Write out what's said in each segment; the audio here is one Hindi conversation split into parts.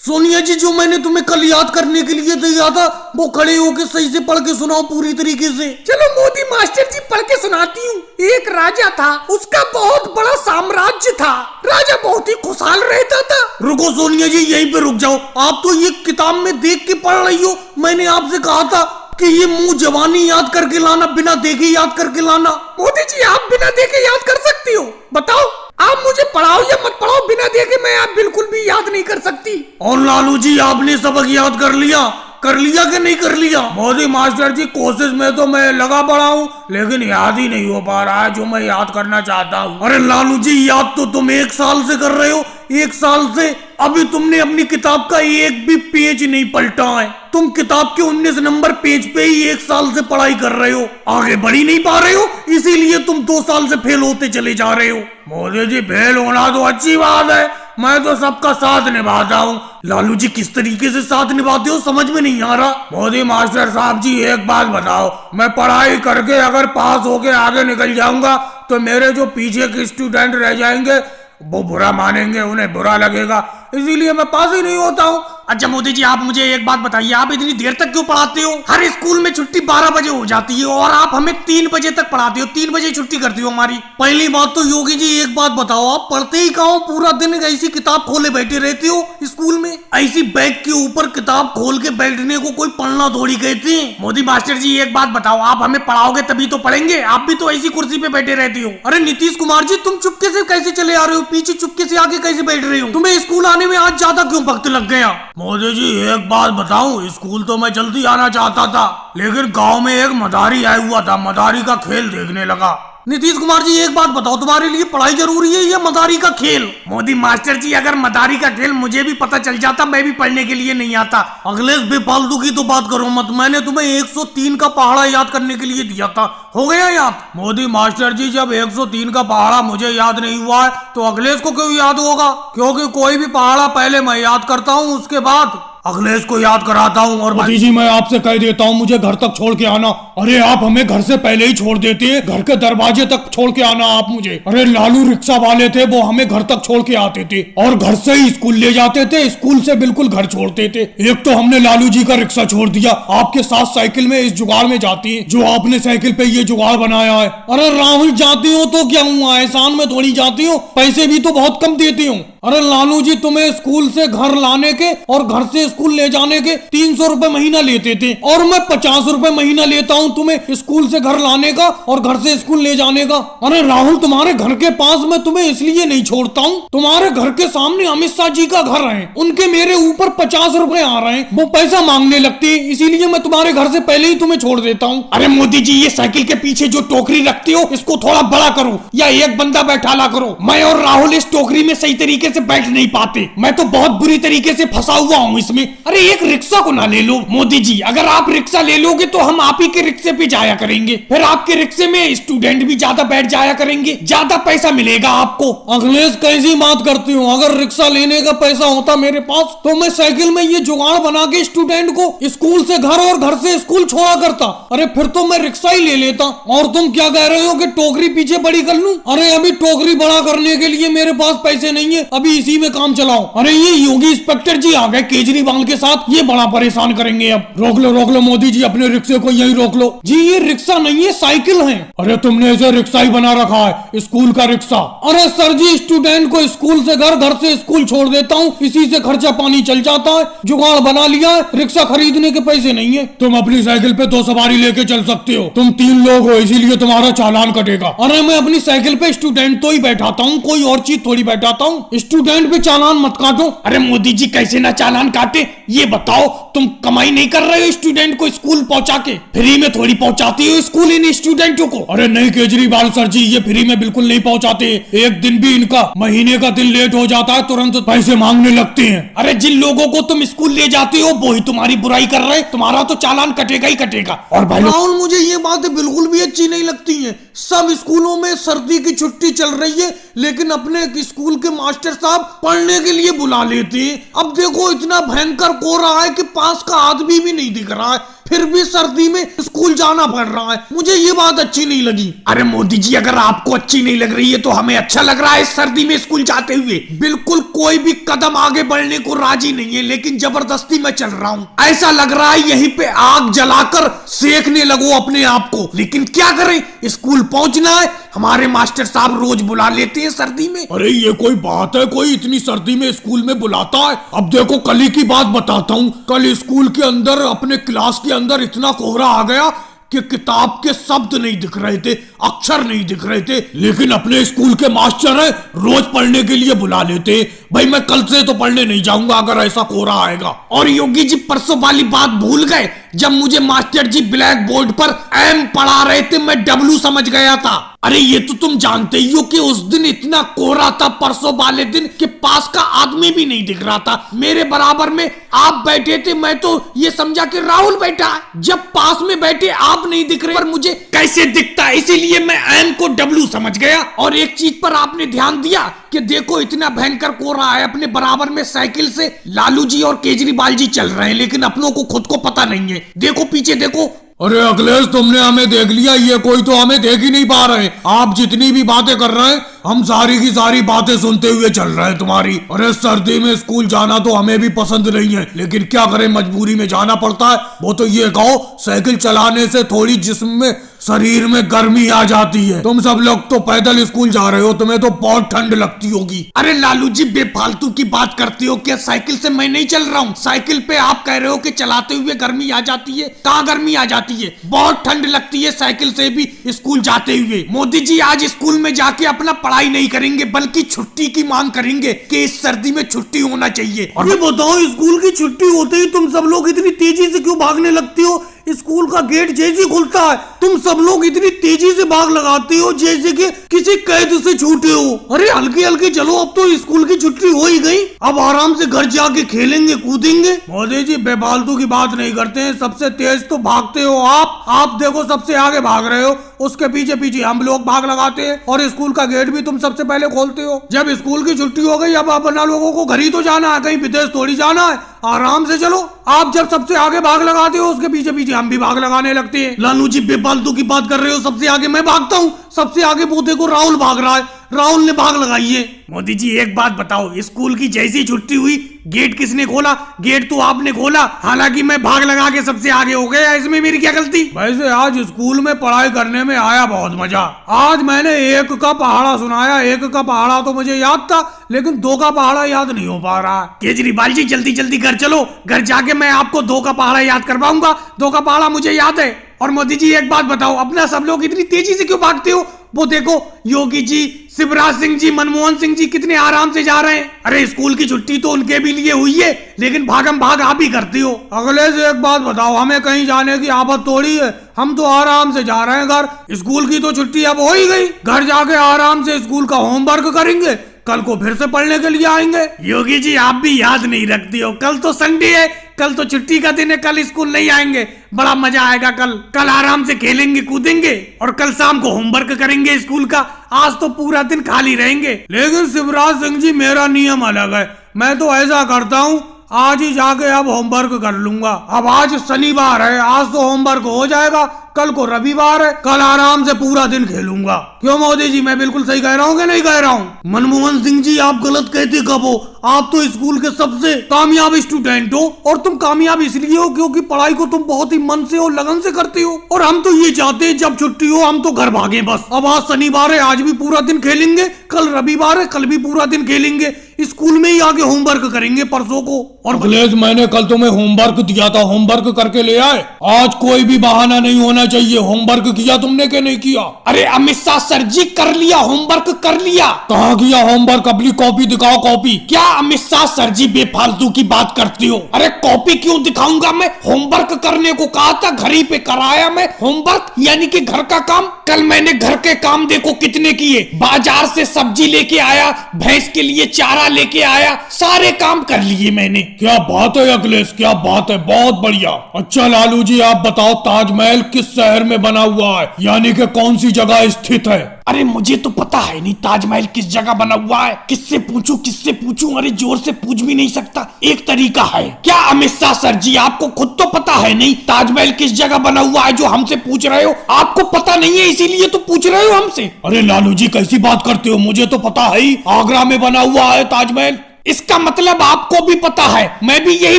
सोनिया जी, जो मैंने तुम्हें कल याद करने के लिए दिया था वो खड़े होके सही से पढ़ के सुनाओ पूरी तरीके से। चलो मोदी मास्टर जी पढ़ के सुनाती हूँ। एक राजा था, उसका बहुत बड़ा साम्राज्य था। राजा बहुत ही खुशहाल रहता था। रुको सोनिया जी, यहीं पे रुक जाओ। आप तो ये किताब में देख के पढ़ रही हो। मैंने आपसे कहा था कि ये मुंह जवानी याद करके लाना, बिना देखे याद करके लाना। मोदी जी आप बिना देखे याद कर सकती हो? बताओ, आप मुझे पढ़ाओ या मत पढ़ाओ, बिना देखे मैं आप बिल्कुल भी याद नहीं कर सकती। और लालू जी, आपने सबक याद कर लिया कि नहीं कर लिया? मोदी मास्टर जी, कोशिश में तो मैं लगा पड़ा हूँ, लेकिन याद ही नहीं हो पा रहा है जो मैं याद करना चाहता हूँ। अरे लालू जी, याद तो तुम 1 साल से कर रहे हो। 1 साल से अभी तुमने अपनी किताब का एक भी पेज नहीं पलटा है। तुम किताब के 19 नंबर पेज पे ही 1 साल से पढ़ाई कर रहे हो, आगे बढ़ ही नहीं पा रहे हो। इसीलिए तुम 2 साल से फेल होते चले जा रहे हो। मोदी जी, फेल होना तो अच्छी बात है, मैं तो सबका साथ निभाता हूँ। लालू जी, किस तरीके से साथ निभाते हो समझ में नहीं आ रहा। मोदी मास्टर साहब जी, एक बात बताओ, मैं पढ़ाई करके अगर पास होके आगे निकल जाऊंगा तो मेरे जो पीछे के स्टूडेंट रह जाएंगे वो बुरा मानेंगे, उन्हें बुरा लगेगा, इसीलिए मैं पास ही नहीं होता हूँ। अच्छा मोदी जी, आप मुझे एक बात बताइए, आप इतनी देर तक क्यों पढ़ाते हो? हर स्कूल में छुट्टी 12 बजे हो जाती है और आप हमें 3 बजे तक पढ़ाते हो। 3 बजे छुट्टी करती हो हमारी। पहली बात तो योगी जी, एक बात बताओ, आप पढ़ते ही कहाँ हो? पूरा दिन ऐसी किताब खोले बैठे रहते हो स्कूल में। ऐसी बैग के ऊपर किताब खोल के बैठने को कोई पढ़ना थोड़ी कहते हैं। मोदी मास्टर जी, एक बात बताओ, आप हमें पढ़ाओगे तभी तो पढ़ेंगे, आप भी तो ऐसी कुर्सी पे बैठे रहते हो। अरे नीतीश कुमार जी, तुम चुपके से कैसे चले आ रहे हो? पीछे चुपके से आगे कैसे बैठ रहे हो? तुम्हें स्कूल आने में आज ज्यादा क्यों वक्त लग गया? मोदी जी, एक बात बताऊं, स्कूल तो मैं जल्दी आना चाहता था, लेकिन गांव में एक मदारी आया हुआ था, मदारी का खेल देखने लगा। नीतीश कुमार जी, एक बात बताओ, तुम्हारे लिए पढ़ाई जरूरी है या मदारी का खेल? मोदी मास्टर जी, अगर मदारी का खेल मुझे भी पता चल जाता, मैं भी पढ़ने के लिए नहीं आता। अगले बेफालतू की तो बात करो मत। मैंने तुम्हें 103 का पहाड़ा याद करने के लिए दिया था, हो गया याद? मोदी मास्टर जी, जब 103 का पहाड़ा मुझे याद नहीं हुआ है तो अखिलेश को क्यों याद होगा? क्योंकि कोई भी पहाड़ा पहले मैं याद करता हूँ, उसके बाद अखिलेश को याद कराता हूँ। और मोदी जी, मैं आपसे कह देता हूँ, मुझे घर तक छोड़ के आना। अरे आप हमें घर से पहले ही छोड़ देते, घर के दरवाजे तक छोड़ के आना आप मुझे। अरे लालू रिक्शा वाले थे, वो हमें घर तक छोड़ के आते थे और घर से ही स्कूल ले जाते थे, स्कूल से बिल्कुल घर छोड़ते थे। एक तो हमने लालू जी का रिक्शा छोड़ दिया, आपके साथ साइकिल में इस जुगाड़ में जाती है जो आपने साइकिल पे ये जुगाड़ बनाया है। अरे राहुल, जाती हो तो क्या हुआ, एहसान में थोड़ी जाती हो, पैसे भी तो बहुत कम देती हूँ। अरे लालू जी, तुम्हें स्कूल से घर लाने के और घर से स्कूल ले जाने के 300 रुपए महीना लेते थे और मैं 50 रुपए महीना लेता हूँ तुम्हें स्कूल से घर लाने का और घर से स्कूल ले जाने का। अरे राहुल, तुम्हारे घर के पास मैं तुम्हें इसलिए नहीं छोड़ता हूँ, तुम्हारे घर के सामने अमित शाह जी का घर है, उनके मेरे ऊपर 50 रुपए आ रहे हैं, वो पैसा मांगने लगते हैं, इसीलिए मैं तुम्हारे घर से पहले ही तुम्हें छोड़ देता हूँ। अरे मोदी जी, ये साइकिल के पीछे जो टोकरी रखते हो इसको थोड़ा बड़ा करो या एक बंदा बैठा ला करो। मैं और राहुल इस टोकरी में सही तरीके से बैठ नहीं पाते, मैं तो बहुत बुरी तरीके से फंसा हुआ हूँ इसमें। अरे एक रिक्शा को ना ले लो मोदी जी, अगर आप रिक्शा ले लोगे तो हम आप ही के रिक्शे पे जाया करेंगे, फिर आपके रिक्शे में स्टूडेंट भी ज्यादा बैठ जाया करेंगे, ज्यादा पैसा मिलेगा आपको। अखिलेश, कैसी बात करती हूँ? अगर रिक्शा लेने का पैसा होता मेरे पास तो मैं साइकिल में ये जुगाड़ बना के स्टूडेंट को स्कूल से घर और घर से स्कूल छोड़ा करता। अरे फिर तो मैं रिक्शा ही ले लेता। और तुम क्या कह रहे हो कि टोकरी पीछे बड़ी कर लूं? अरे अभी टोकरी बड़ा करने के लिए मेरे पास पैसे नहीं है, अभी इसी में काम चलाओ। अरे ये योगी इंस्पेक्टर जी आ गए केजरीवाल के साथ, ये बड़ा परेशान करेंगे अब। रोक लो मोदी जी, अपने रिक्शे को यही रोक लो। जी, ये रिक्शा नहीं है, साइकिल है। अरे तुमने इसे रिक्शा ही बना रखा है, स्कूल का रिक्शा। अरे सर जी, स्टूडेंट को स्कूल से घर, घर से स्कूल छोड़ देता हूँ, इसी से खर्चा पानी चल जाता है, जुगाड़ बना लिया है, रिक्शा खरीदने के पैसे नहीं है। तुम अपनी साइकिल पे 2 सवारी लेके चल सकते हो, तुम 3 लोग हो, इसीलिए तुम्हारा चालान कटेगा। अरे मैं अपनी साइकिल पे स्टूडेंट तो ही बैठाता हूँ, कोई और चीज थोड़ी बैठाता हूँ, स्टूडेंट पे चालान मत काटो। अरे मोदी जी, कैसे ना चालान काटे, ये बताओ, तुम कमाई नहीं कर रहे हो स्टूडेंट को स्कूल पहुंचा के? फ्री में थोड़ी पहुंचाती हो स्कूल इन स्टूडेंटों को। अरे नहीं केजरीवाल सर जी, ये फ्री में बिल्कुल नहीं पहुंचाते, एक दिन भी इनका महीने का दिन लेट हो जाता है तुरंत पैसे मांगने लगते हैं। अरे जिन लोगों को तुम स्कूल ले जाते हो वो ही तुम्हारी बुराई कर रहे हैं, तुम्हारा तो चालान कटेगा ही कटेगा। और भाई राहुल, मुझे ये बातें बिल्कुल भी अच्छी नहीं लगती हैं। सब स्कूलों में सर्दी की छुट्टी चल रही है, लेकिन अपने स्कूल के मास्टर साहब पढ़ने के लिए बुला लेते हैं। अब देखो, इतना भयंकर कोहरा है कि पास का आदमी भी नहीं दिख रहा है, फिर भी सर्दी में स्कूल जाना पड़ रहा है। मुझे ये बात अच्छी नहीं लगी। अरे मोदी जी, अगर आपको अच्छी नहीं लग रही है तो हमें अच्छा लग रहा है इस सर्दी में स्कूल जाते हुए। बिल्कुल कोई भी कदम आगे बढ़ने को राजी नहीं है, लेकिन जबरदस्ती मैं चल रहा हूँ। ऐसा लग रहा है यहीं पे आग जलाकर सेकने लगो अपने आप को, लेकिन क्या करें, स्कूल पहुंचना है। हमारे मास्टर साहब रोज बुला लेते हैं सर्दी में। अरे ये कोई बात है, कोई इतनी सर्दी में स्कूल में बुलाता है? अब देखो कल ही की बात बताता हूँ। कल स्कूल के अंदर, अपने क्लास के अंदर इतना कोहरा आ गया कि किताब के शब्द नहीं दिख रहे थे, अक्षर नहीं दिख रहे थे। लेकिन अपने स्कूल के मास्टर हैं, रोज पढ़ने के लिए बुला लेते हैं। भाई मैं कल से तो पढ़ने नहीं जाऊंगा अगर ऐसा कोहरा आएगा। और योगी जी परसों वाली बात भूल गए, जब मुझे मास्टर जी ब्लैक बोर्ड पर एम पढ़ा रहे थे, मैं डब्लू समझ गया था। अरे ये तो तुम जानते ही हो कि उस दिन इतना कोहरा था परसों वाले दिन कि पास का आदमी भी नहीं दिख रहा था। मेरे बराबर में आप बैठे थे, मैं तो ये समझा कि राहुल बैठा है। जब पास में बैठे आप नहीं दिख रहे, पर मुझे कैसे दिखता, इसीलिए मैं एम को डब्लू समझ गया। और एक चीज पर आपने ध्यान दिया कि देखो इतना भयंकर कोहरा है, अपने बराबर में साइकिल से लालू जी और केजरीवाल जी चल रहे हैं, लेकिन अपनों को खुद को पता नहीं है। देखो पीछे देखो। अरे अखिलेश, तुमने हमें देख लिया, ये कोई तो हमें देख ही नहीं पा रहे। आप जितनी भी बातें कर रहे हैं, हम सारी की सारी बातें सुनते हुए चल रहे हैं तुम्हारी। अरे सर्दी में स्कूल जाना तो हमें भी पसंद नहीं है, लेकिन क्या करें, मजबूरी में जाना पड़ता है। वो तो ये कहो, साइकिल चलाने से थोड़ी जिस्म में, शरीर में गर्मी आ जाती है। तुम सब लोग तो पैदल स्कूल जा रहे हो, तुम्हें तो बहुत ठंड लगती होगी। अरे लालू जी बेफालतू की बात करते हो क्या? साइकिल से मैं नहीं चल रहा हूँ। साइकिल पे आप कह रहे हो कि चलाते हुए गर्मी आ जाती है। कहाँ गर्मी आ जाती है, बहुत ठंड लगती है साइकिल से भी स्कूल जाते हुए। मोदी जी आज स्कूल में जाके अपना पढ़ाई नहीं करेंगे, बल्कि छुट्टी की मांग करेंगे कि इस सर्दी में छुट्टी होना चाहिए। और ये बताओ, स्कूल की छुट्टी होते ही तुम सब लोग इतनी तेजी से क्यों भागने लगती हो? स्कूल का गेट जैसे खुलता है, तुम सब लोग इतनी तेजी से भाग लगाते हो जैसे कि किसी कैद से छूटे हो। अरे हल्के हल्के चलो, अब तो स्कूल की छुट्टी हो ही गई, अब आराम से घर जाके खेलेंगे कूदेंगे। मोदी जी बेफालतू की बात नहीं करते हैं, सबसे तेज तो भागते हो आप देखो सबसे आगे भाग रहे हो, उसके पीछे पीछे हम लोग भाग लगाते हैं, और स्कूल का गेट भी तुम सबसे पहले खोलते हो। जब स्कूल की छुट्टी हो गई, अब अपना लोगों को घर ही तो जाना है, कहीं विदेश थोड़ी जाना है, आराम से चलो। आप जब सबसे आगे भाग लगाते हो, उसके पीछे पीछे हम भी भाग लगाने लगते हैं। लालू जी बेफालतू की बात कर रहे हो, सबसे आगे मैं भागता हूँ, सबसे आगे वो देखो राहुल भाग रहा है, राहुल ने भाग लगाई है। मोदी जी एक बात बताओ, स्कूल की जैसी छुट्टी हुई, गेट किसने खोला? गेट तो आपने खोला, हालांकि मैं भाग लगा के सबसे आगे हो गया, इसमें मेरी क्या गलती? वैसे आज स्कूल में पढ़ाई करने में आया बहुत मजा। आज मैंने 1 का पहाड़ा सुनाया, 1 का पहाड़ा तो मुझे याद था, लेकिन 2 का पहाड़ा याद नहीं हो पा रहा। केजरीवाल जी जल्दी जल्दी घर चलो, घर जाके मैं आपको 2 का पहाड़ा याद करवाऊंगा। 2 का पहाड़ा मुझे याद है। और मोदी जी एक बात बताओ, अपना सब लोग इतनी तेजी से क्यों भागते हो? वो देखो योगी जी, शिवराज सिंह जी, मनमोहन सिंह जी कितने आराम से जा रहे हैं। अरे स्कूल की छुट्टी तो उनके भी लिए हुई है, लेकिन भागम भाग आप ही करते हो। अगले से एक बात बताओ, हमें कहीं जाने की आफत थोड़ी है, हम तो आराम से जा रहे हैं घर। स्कूल की तो छुट्टी अब हो ही गई, घर जाके आराम से स्कूल का होमवर्क करेंगे, कल को फिर से पढ़ने के लिए आएंगे। योगी जी आप भी याद नहीं रखती हो, कल तो संडे है, कल तो छुट्टी का दिन है, कल स्कूल नहीं आएंगे, बड़ा मजा आएगा। कल आराम से खेलेंगे कूदेंगे, और कल शाम को होमवर्क करेंगे स्कूल का। आज तो पूरा दिन खाली रहेंगे। लेकिन शिवराज सिंह जी मेरा नियम अलग है, मैं तो ऐसा करता हूँ, आज ही जाके अब होमवर्क कर लूंगा। अब आज शनिवार है, आज तो होमवर्क हो जाएगा, कल को रविवार है, कल आराम से पूरा दिन खेलूंगा। क्यों मोदी जी, मैं बिल्कुल सही कह रहा हूँ कि नहीं कह रहा हूँ? मनमोहन सिंह जी आप गलत कहते कब हो? आप तो स्कूल के सबसे कामयाब स्टूडेंट हो, और तुम कामयाब इसलिए हो क्योंकि पढ़ाई को तुम बहुत ही मन से और लगन से करते हो। और हम तो ये चाहते हैं जब छुट्टी हो हम तो घर भागे बस। अब आज शनिवार है, आज भी पूरा दिन खेलेंगे, कल रविवार है, कल भी पूरा दिन खेलेंगे, स्कूल में ही आगे होमवर्क करेंगे परसों को। और अखिलेश, मैंने कल तुम्हें होमवर्क दिया था, होमवर्क करके ले आए। आज कोई भी बहाना नहीं होना चाहिए, होमवर्क किया तुमने कि नहीं किया? अरे अमित शाह सर जी कर लिया, होमवर्क कर लिया। कहाँ किया होमवर्क? अपनी कॉपी दिखाओ, कॉपी। क्या अमित शाह सर जी बेफालतू की बात करती हो? अरे कॉपी क्यों दिखाऊंगा मैं, होमवर्क करने को कहा था, घर ही पे कराया मैं होमवर्क, यानी कि घर का काम। कल मैंने घर के काम देखो कितने किए, बाजार से सब्जी लेके आया, भैंस के लिए चारा लेके आया, सारे काम कर लिए मैंने। क्या बात है अखिलेश, क्या बात है, बहुत बढ़िया। अच्छा लालू जी आप बताओ, ताजमहल किस शहर में बना हुआ है, यानी कि कौन सी जगह स्थित है? अरे मुझे तो पता है नहीं ताजमहल किस जगह बना हुआ है। किससे पूछूं किससे पूछूं, अरे जोर से पूछ भी नहीं सकता। एक तरीका है। क्या अमित शाह सर जी आपको खुद तो पता है नहीं ताजमहल किस जगह बना हुआ है, जो हमसे पूछ रहे हो? आपको पता नहीं है इसीलिए तो पूछ रहे हो हमसे। अरे लालू जी कैसी बात करते हो, मुझे तो पता है ही, आगरा में बना हुआ है ताजमहल। इसका मतलब आपको भी पता है, मैं भी यही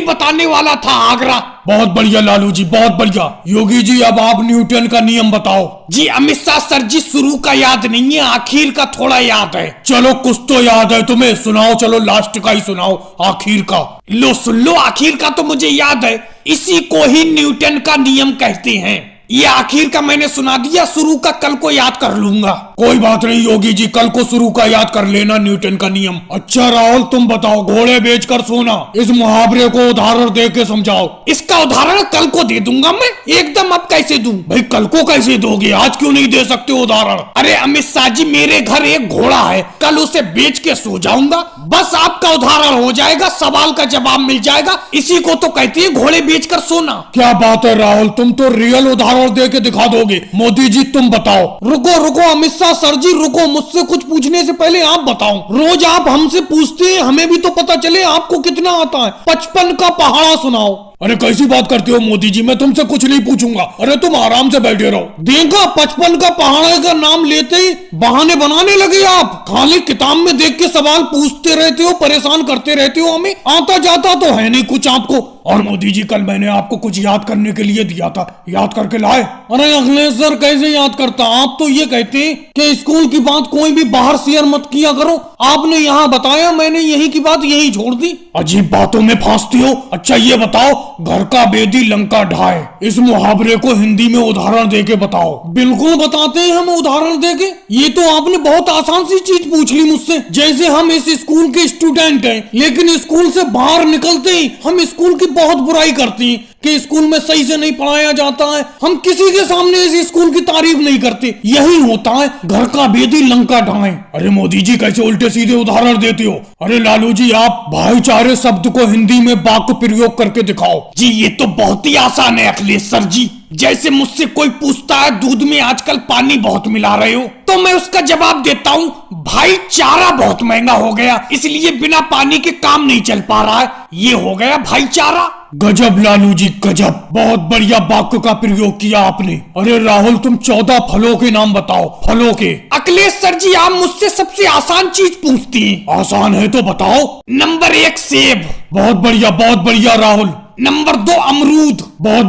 बताने वाला था, आगरा। बहुत बढ़िया लालू जी, बहुत बढ़िया। योगी जी अब आप न्यूटन का नियम बताओ। जी अमित शाह सर जी, शुरू का याद नहीं है, आखिर का थोड़ा याद है। चलो कुछ तो याद है तुम्हें, सुनाओ, चलो लास्ट का ही सुनाओ, आखिर का। लो सुन लो, आखिर का तो मुझे याद है, इसी को ही न्यूटन का नियम कहते हैं। ये आखिर का मैंने सुना दिया, शुरू का कल को याद कर लूंगा। कोई बात नहीं योगी जी, कल को शुरू का याद कर लेना न्यूटन का नियम। अच्छा राहुल तुम बताओ, घोड़े बेचकर सोना, इस मुहावरे को उदाहरण दे के समझाओ। इसका उदाहरण कल को दे दूंगा मैं, एकदम। अब कैसे दूं? भाई कल को कैसे दोगे, आज क्यों नहीं दे सकते उदाहरण? अरे अमित शाह जी, मेरे घर एक घोड़ा है, कल उसे बेच के सो जाऊंगा, बस आपका उदाहरण हो जाएगा, सवाल का जवाब मिल जाएगा। इसी को तो कहते हैं घोड़े बेचकर सोना। क्या बात है राहुल, तुम तो रियल उदाहरण दे के दिखा दोगे। मोदी जी तुम बताओ। रुको रुको अमित शाह सर जी, रुको, मुझसे कुछ पूछने से पहले आप बताओ। रोज आप हमसे पूछते हैं, हमें भी तो पता चले आपको कितना आता है। 55 का पहाड़ा सुनाओ। अरे कैसी बात करते हो मोदी जी, मैं तुमसे कुछ नहीं पूछूंगा, अरे तुम आराम से बैठे रहो। देखा, 55 का पहाड़ा का नाम लेते ही बहाने बनाने लगे आप। खाली किताब में देख के सवाल पूछते रहते हो, परेशान करते रहते हो हमें, आता जाता तो है नहीं कुछ आपको। और मोदी जी कल मैंने आपको कुछ याद करने के लिए दिया था, याद करके लाए? अरे अखिलेश सर कैसे याद करता, आप तो ये कहते हैं कि स्कूल की बात कोई भी बाहर शेयर मत किया करो। आपने यहाँ बताया, मैंने यही की बात यही छोड़ दी। अजीब बातों में फंसती हो। अच्छा ये बताओ, घर का बेदी लंका ढाए, इस मुहावरे को हिंदी में उदाहरण देके बताओ। बिल्कुल बताते हैं हम उदाहरण देके। ये तो आपने बहुत आसान सी चीज पूछ ली मुझसे। जैसे हम इस स्कूल के स्टूडेंट हैं, लेकिन स्कूल से बाहर निकलते ही हम स्कूल की बहुत बुराई करती हैं कि स्कूल में सही से नहीं पढ़ाया जाता है। हम किसी के सामने इस स्कूल की तारीफ नहीं करते। यही होता है घर का बेदी लंका ढाए। अरे मोदी जी कैसे उल्टे सीधे उदाहरण देते हो? अरे लालू जी आप भाईचारे शब्द को हिंदी में वाक्य प्रयोग करके दिखाओ। जी ये तो बहुत ही आसान है अखिलेश सर जी। जैसे मुझसे कोई पूछता है दूध में आजकल पानी बहुत मिला रहे हो, तो मैं उसका जवाब देता हूँ भाईचारा बहुत महंगा हो गया, इसलिए बिना पानी के काम नहीं चल पा रहा है। ये हो गया भाईचारा। गजब लालू जी गजब, बहुत बढ़िया वाक्य का प्रयोग किया आपने। अरे राहुल तुम 14 फलों के नाम बताओ, फलों के। अखिलेश सर जी आप मुझसे सबसे आसान चीज पूछती हैं। आसान है तो बताओ। नंबर 1 सेब। बहुत बढ़िया राहुल। नंबर 2 अमरूद। बहुत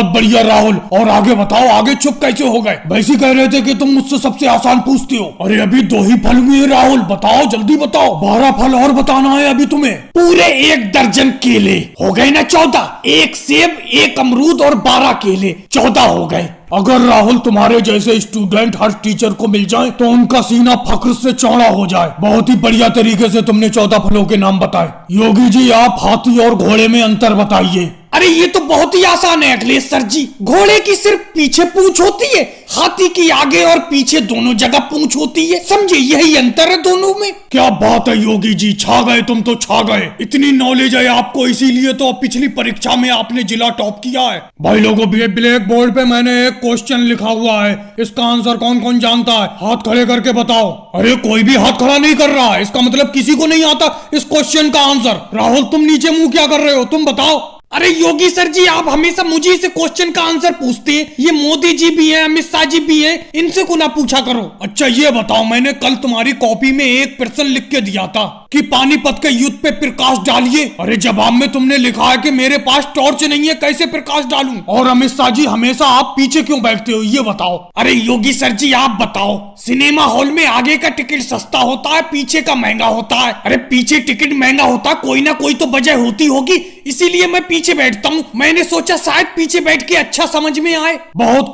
बढ़िया राहुल। और आगे बताओ, आगे चुप कैसे हो गए? वैसे कह रहे थे कि तुम मुझसे सबसे आसान पूछते हो। अरे अभी 2 ही फल हुए राहुल, बताओ जल्दी बताओ। 12 फल और बताना है अभी तुम्हें। पूरे 1 दर्जन केले हो गए ना 14। 1 सेब, 1 अमरूद और 12 केले, 14 हो गए। अगर राहुल तुम्हारे जैसे स्टूडेंट हर टीचर को मिल जाए तो उनका सीना फख्र से चौड़ा हो जाए। बहुत ही बढ़िया तरीके से तुमने 14 फलों के नाम बताए। योगी जी आप हाथी और घोड़े में अंतर बताइए। अरे ये तो बहुत ही आसान है अखिलेश सर जी। घोड़े की सिर्फ पीछे पूंछ होती है, हाथी की आगे और पीछे दोनों जगह पूंछ होती है, समझे? यही अंतर है दोनों में। क्या बात है योगी जी, छा गए तुम तो, छा गए। इतनी नॉलेज है आपको, इसीलिए तो पिछली परीक्षा में आपने जिला टॉप किया है। भाई लोगों, ब्लैक बोर्ड पे मैंने एक क्वेश्चन लिखा हुआ है, इसका आंसर कौन कौन जानता है? हाथ खड़े करके बताओ। अरे कोई भी हाथ खड़ा नहीं कर रहा है, इसका मतलब किसी को नहीं आता इस क्वेश्चन का आंसर। राहुल तुम नीचे मुंह क्या कर रहे हो, तुम बताओ। अरे योगी सर जी आप हमेशा मुझे से क्वेश्चन का आंसर पूछते हैं। ये मोदी जी भी है, अमित शाह जी भी है, इनसे को ना पूछा करो। अच्छा ये बताओ, मैंने कल तुम्हारी कॉपी में एक प्रश्न लिख के दिया था कि पानीपत के युद्ध पे प्रकाश डालिए। अरे जवाब में तुमने लिखा है कि मेरे पास टॉर्च नहीं है, कैसे प्रकाश डालूं? और अमित शाह जी हमेशा आप पीछे क्यों बैठते हो, ये बताओ। अरे योगी सर जी आप बताओ, सिनेमा हॉल में आगे का टिकट सस्ता होता है, पीछे का महंगा होता है। अरे पीछे टिकट महंगा होता है, कोई ना कोई तो वजह होती होगी, इसीलिए मैं पीछे बैठता हूँ। मैंने सोचा शायद पीछे बैठ के अच्छा समझ में आए। बहुत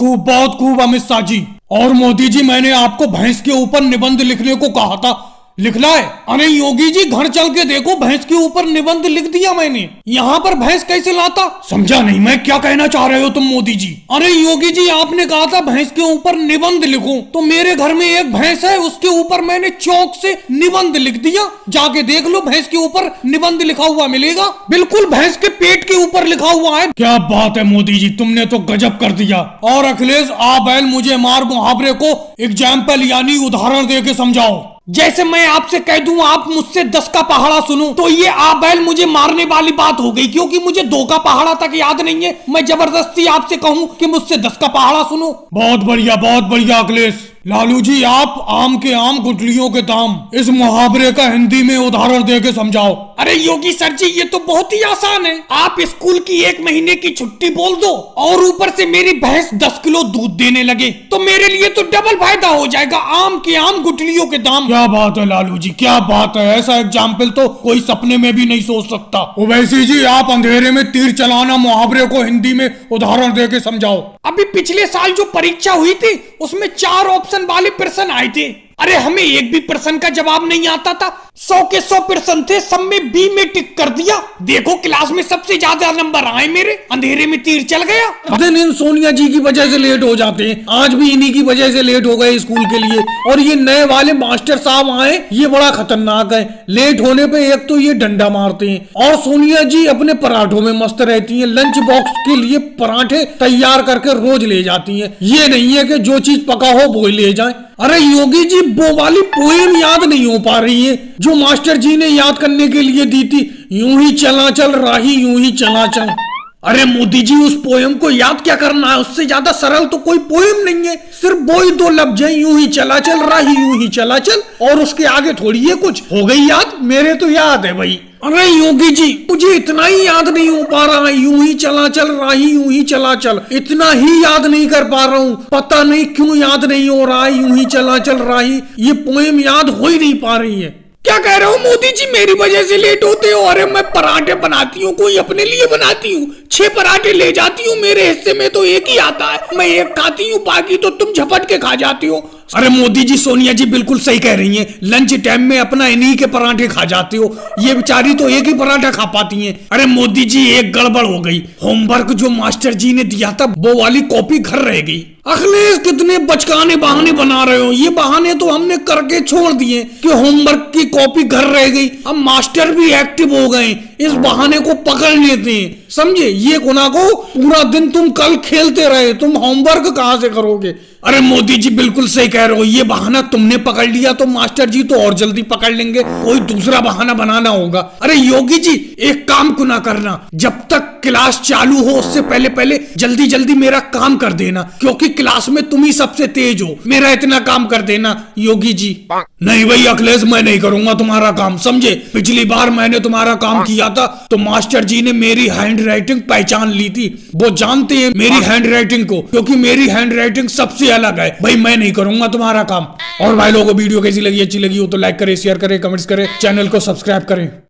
खूब अमित शाह जी। और मोदी जी मैंने आपको भैंस के ऊपर निबंध लिखने को कहा था, लिखना है? अरे योगी जी घर चल के देखो, भैंस के ऊपर निबंध लिख दिया मैंने। यहाँ पर भैंस कैसे लाता? समझा नहीं मैं, क्या कहना चाह रहे हो तुम मोदी जी? अरे योगी जी आपने कहा था भैंस के ऊपर निबंध लिखो, तो मेरे घर में एक भैंस है, उसके ऊपर मैंने चौक से निबंध लिख दिया। जाके देख लो, भैंस के ऊपर निबंध लिखा हुआ मिलेगा, बिल्कुल भैंस के पेट के ऊपर लिखा हुआ है। क्या बात है मोदी जी, तुमने तो गजब कर दिया। और अखिलेश आ बैल मुझे मार मुहावरे को एग्जाम्पल यानी उदाहरण दे के समझाओ। जैसे मैं आपसे कह दूं आप मुझसे 10 का पहाड़ा सुनो, तो ये आ बैल मुझे मारने वाली बात हो गई, क्योंकि मुझे 2 का पहाड़ा तक याद नहीं है। मैं जबरदस्ती आपसे कहूं कि मुझसे 10 का पहाड़ा सुनो। बहुत बढ़िया अखिलेश। लालू जी आप आम के आम गुठलियों के दाम, इस मुहावरे का हिंदी में उदाहरण दे के समझाओ। अरे योगी सर जी ये तो बहुत ही आसान है। आप स्कूल की 1 महीने की छुट्टी बोल दो और ऊपर से मेरी भैंस 10 किलो दूध देने लगे, तो मेरे लिए तो डबल फायदा हो जाएगा। आम के आम गुठलियों के दाम। क्या बात है लालू जी, क्या बात है। ऐसा एग्जाम्पल तो कोई सपने में भी नहीं सोच सकता। ओवैसी जी आप अंधेरे में तीर चलाना मुहावरे को हिंदी में उदाहरण दे के समझाओ। अभी पिछले साल जो परीक्षा हुई थी उसमें 4 ऑप्शन वाले प्रश्न आए थे। अरे हमें एक भी प्रश्न का जवाब नहीं आता था। 100 के 100 प्रश्न थे, सब में बी में टिक कर दिया। देखो क्लास में सबसे ज्यादा नंबर आए मेरे। अंधेरे में तीर चल गया। दिन इन सोनिया जी की वजह से लेट हो जाते हैं, आज भी इन्हीं की वजह से लेट हो गए स्कूल के लिए। और ये नए वाले मास्टर साहब आए, ये बड़ा खतरनाक है। लेट होने पे एक तो ये डंडा मारते हैं, और सोनिया जी अपने पराठों में मस्त रहती हैं। लंच बॉक्स के लिए पराठे तैयार करके रोज ले जाती हैं। ये नहीं है कि जो चीज पका हो वो ले जाए। अरे योगी जी वो वाली पोएम याद नहीं हो पा रही है जो मास्टर जी ने याद करने के लिए दी थी, यूं ही चला चल राही यूं ही चला चल। अरे मोदी जी उस पोएम को याद क्या करना है, उससे ज्यादा सरल तो कोई पोएम नहीं है। सिर्फ वो ही 2 लफ्ज है, यूं ही चला चल राही यूं ही चला चल, और उसके आगे थोड़ी है कुछ। हो गई याद? मेरे तो याद है भाई। अरे योगी जी मुझे इतना ही याद नहीं हो पा रहा है, यूं ही चला चल राही यूं ही चला चल, इतना ही याद नहीं कर पा रहा हूँ। पता नहीं क्यों याद नहीं हो रहा है, यूं ही चला चल राही। ये पोएम याद हो ही नहीं पा रही है। क्या कह रहे हो मोदी जी, मेरी वजह से लेट होते हो? अरे मैं पराठे बनाती हूँ, कोई अपने लिए बनाती हूँ, 6 पराठे ले जाती हूँ, मेरे हिस्से में तो एक ही आता है। मैं एक खाती हूँ, बाकी तो तुम झपट के खा जाती हो। अरे मोदी जी सोनिया जी बिल्कुल सही कह रही हैं, लंच टाइम में अपना इन्हीं के पराठे खा जाते हो। ये बेचारी तो एक ही पराठा खा पाती हैं। अरे मोदी जी एक गड़बड़ हो गई, होमवर्क जो मास्टर जी ने दिया था वो वाली कॉपी घर रह गई। अखिलेश कितने बचकाने बहाने बना रहे हो। ये बहाने तो हमने करके छोड़ दिए कि होमवर्क की कॉपी घर रह गई। अब मास्टर भी एक्टिव हो गए, इस बहाने को पकड़ लेते हैं, समझे। ये गुना को पूरा दिन तुम कल खेलते रहे, तुम होमवर्क कहां से करोगे। अरे मोदी जी बिल्कुल सही कह रहे हो, ये बहाना तुमने पकड़ लिया तो मास्टर जी तो और जल्दी पकड़ लेंगे, कोई दूसरा बहाना बनाना होगा। अरे योगी जी एक काम क्यों ना करना, जब तक क्लास चालू हो उससे पहले पहले जल्दी जल्दी मेरा काम कर देना, क्योंकि क्लास में तुम ही सबसे तेज हो। मेरा इतना काम कर देना योगी जी। नहीं भाई अखिलेश मैं नहीं करूंगा तुम्हारा काम, समझे। पिछली बार मैंने तुम्हारा काम किया था तो मास्टर जी ने मेरी हैंड राइटिंग पहचान ली थी। वो जानते हैं मेरी हैंड राइटिंग को, क्योंकि मेरी हैंड राइटिंग सबसे अलग है। भाई मैं नहीं करूंगा तुम्हारा काम। और भाई लोगों को वीडियो कैसी लगी, अच्छी लगी हो तो लाइक करें, शेयर करें, कमेंट्स करें, चैनल को सब्सक्राइब करें।